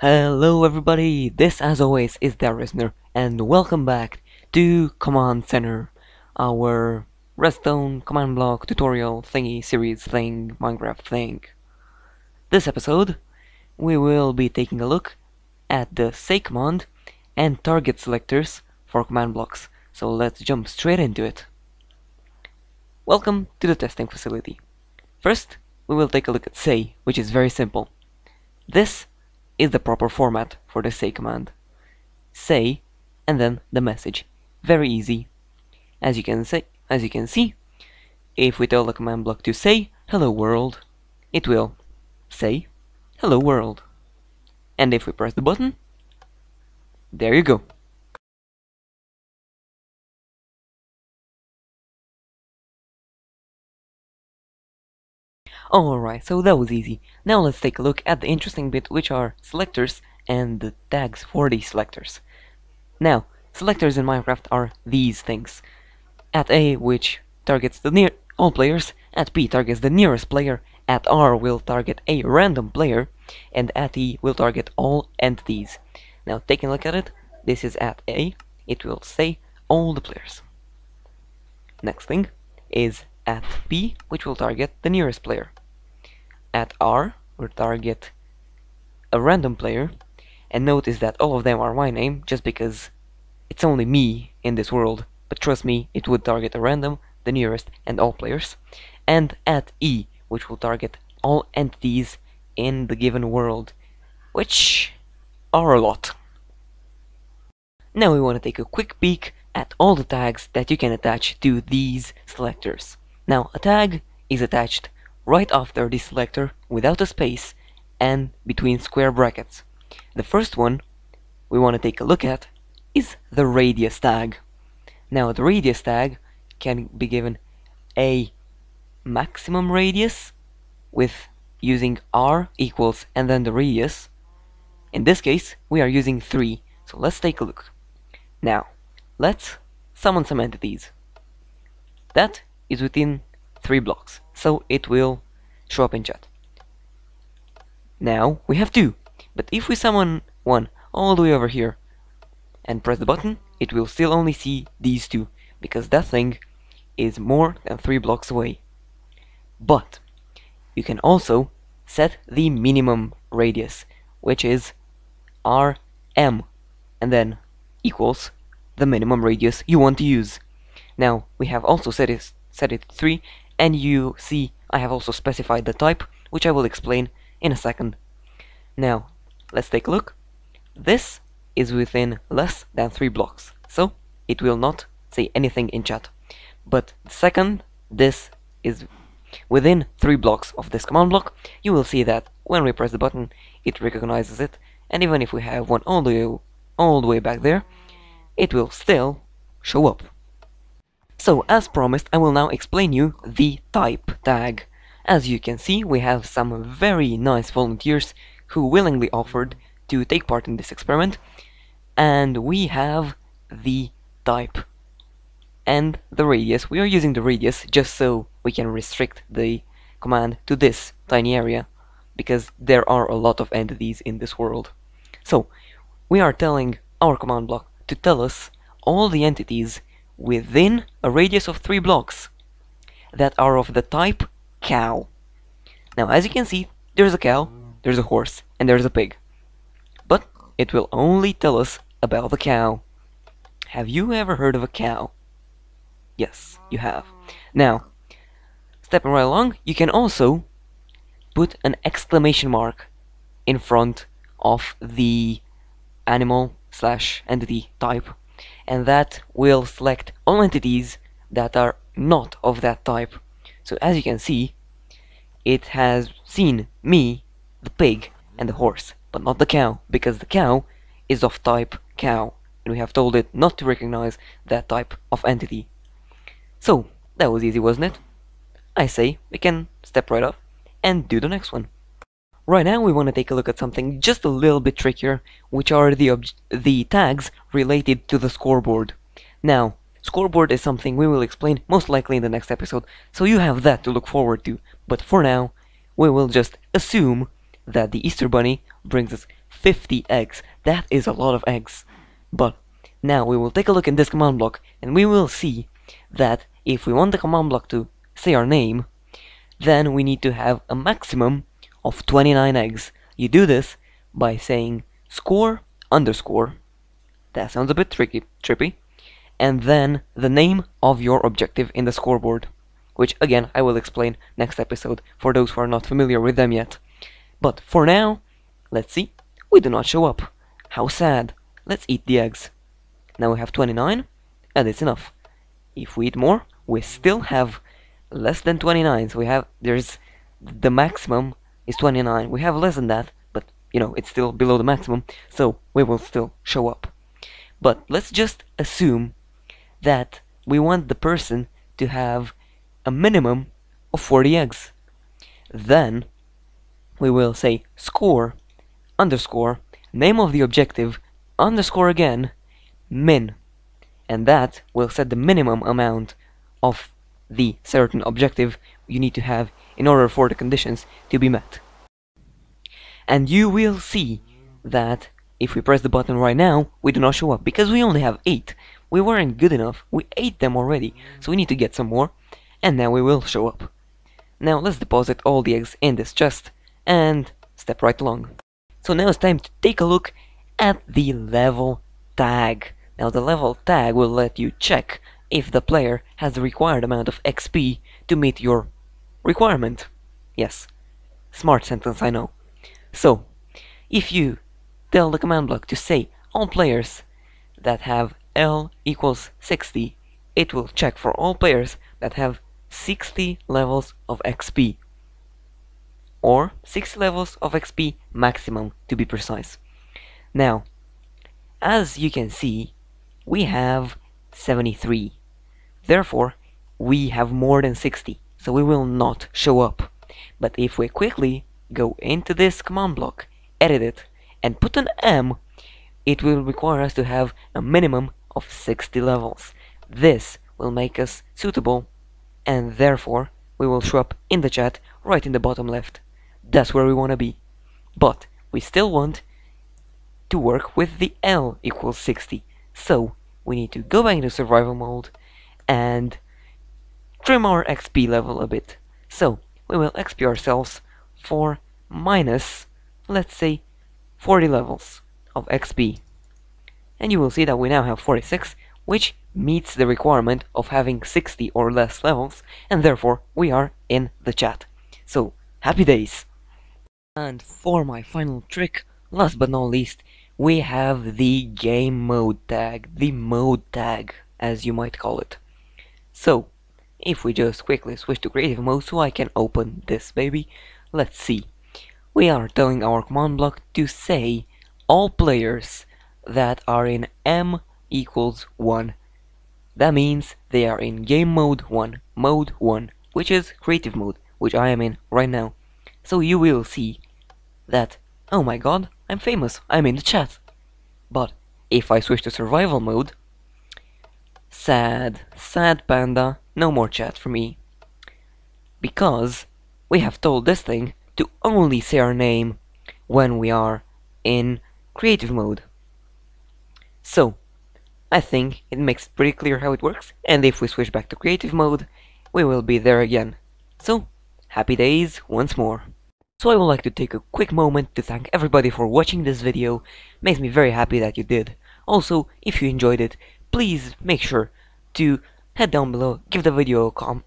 Hello everybody, this as always is Darisner, and welcome back to Command Center, our redstone command block tutorial thingy series thing, Minecraft thing. This episode, we will be taking a look at the say command and target selectors for command blocks, so let's jump straight into it. Welcome to the testing facility. First, we will take a look at say, which is very simple. This is the proper format for the say command. Say, and then the message. Very easy. As you can see, if we tell the command block to say hello world, it will say hello world. And if we press the button, there you go. Alright, so that was easy. Now let's take a look at the interesting bit, which are selectors and the tags for these selectors. Now, selectors in Minecraft are these things. At A, which targets all players, at B targets the nearest player, at R will target a random player, and at E will target all entities. Now, taking a look at it, this is at A, it will say all the players. Next thing is at B, which will target the nearest player. At R, we'll target a random player, and notice that all of them are my name, just because it's only me in this world, but trust me, it would target a random, the nearest, and all players. And at E, which will target all entities in the given world, which are a lot. Now we want to take a quick peek at all the tags that you can attach to these selectors. Now, a tag is attached right after the selector without a space and between square brackets. The first one we want to take a look at is the radius tag. Now, the radius tag can be given a maximum radius with using r equals and then the radius. In this case, we are using 3, so let's take a look. Now, let's summon some entities. That is within 3 blocks, so it will show up in chat. Now we have 2, but if we summon one all the way over here and press the button, it will still only see these 2, because that thing is more than 3 blocks away. But you can also set the minimum radius, which is rm, and then equals the minimum radius you want to use. Now we have also set it to 3, and you see I have also specified the type, which I will explain in a second. Now, let's take a look. This is within less than 3 blocks, so it will not say anything in chat. But the second this is within 3 blocks of this command block, you will see that when we press the button, it recognizes it, and even if we have one all the way back there, it will still show up. So, as promised, I will now explain you the type tag. As you can see, we have some very nice volunteers who willingly offered to take part in this experiment, and we have the type and the radius. We are using the radius just so we can restrict the command to this tiny area, because there are a lot of entities in this world. So, we are telling our command block to tell us all the entities within a radius of 3 blocks that are of the type cow. Now, as you can see, there's a cow, there's a horse, and there's a pig. But it will only tell us about the cow. Have you ever heard of a cow? Yes, you have. Now, stepping right along, you can also put an exclamation mark in front of the animal/entity type, and that will select all entities that are not of that type. So as you can see, it has seen me, the pig, and the horse, but not the cow, because the cow is of type cow, and we have told it not to recognize that type of entity. So, that was easy, wasn't it? I say we can step right up and do the next one. Right now we want to take a look at something just a little bit trickier, which are the tags related to the scoreboard. Now, scoreboard is something we will explain most likely in the next episode, so you have that to look forward to, but for now, we will just assume that the Easter Bunny brings us 50 eggs. That is a lot of eggs. But now we will take a look in this command block, and we will see that if we want the command block to say our name, then we need to have a maximum of 29 eggs. You do this by saying score underscore, that sounds a bit trippy, and then the name of your objective in the scoreboard, which again I will explain next episode for those who are not familiar with them yet. But for now, let's see, we do not show up. How sad. Let's eat the eggs. Now we have 29, and it's enough. If we eat more, we still have less than 29, so there's the maximum is 29. We have less than that, but it's still below the maximum, so we will still show up. But let's just assume that we want the person to have a minimum of 40 eggs. Then we will say score underscore name of the objective underscore again min, and that will set the minimum amount of the certain objective you need to have in order for the conditions to be met. And you will see that if we press the button right now, we do not show up because we only have 8. We weren't good enough, we ate them already, so we need to get some more, and now we will show up. Now let's deposit all the eggs in this chest and step right along. So now it's time to take a look at the level tag. Now the level tag will let you check if the player has the required amount of XP to meet your requirement. Yes, smart sentence, I know. So, if you tell the command block to say all players that have L equals 60, it will check for all players that have 60 levels of XP. Or 60 levels of XP maximum, to be precise. Now, as you can see, we have 73. Therefore, we have more than 60, so we will not show up. But if we quickly go into this command block, edit it, and put an M, it will require us to have a minimum of 60 levels. This will make us suitable, and therefore we will show up in the chat right in the bottom left. That's where we want to be. But we still want to work with the L equals 60, so we need to go back into survival mode and trim our XP level a bit. So we will XP ourselves for minus, let's say, 40 levels of XP. And you will see that we now have 46, which meets the requirement of having 60 or less levels, and therefore we are in the chat. So, happy days! And for my final trick, last but not least, we have the game mode tag, the mode tag, as you might call it. So, if we just quickly switch to creative mode so I can open this baby, let's see. We are telling our command block to say all players that are in M equals 1. That means they are in game mode 1, which is creative mode, which I am in right now. So you will see that, oh my god, I'm famous, I'm in the chat. But if I switch to survival mode, sad panda, no more chat for me. Because we have told this thing to only say our name when we are in creative mode. So, I think it makes it pretty clear how it works, and if we switch back to creative mode, we will be there again. So, happy days once more. So I would like to take a quick moment to thank everybody for watching this video. Makes me very happy that you did. Also, if you enjoyed it, please make sure to head down below, give the video a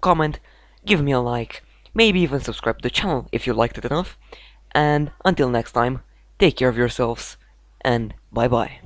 comment, give me a like, maybe even subscribe to the channel if you liked it enough. And until next time, take care of yourselves, and bye bye.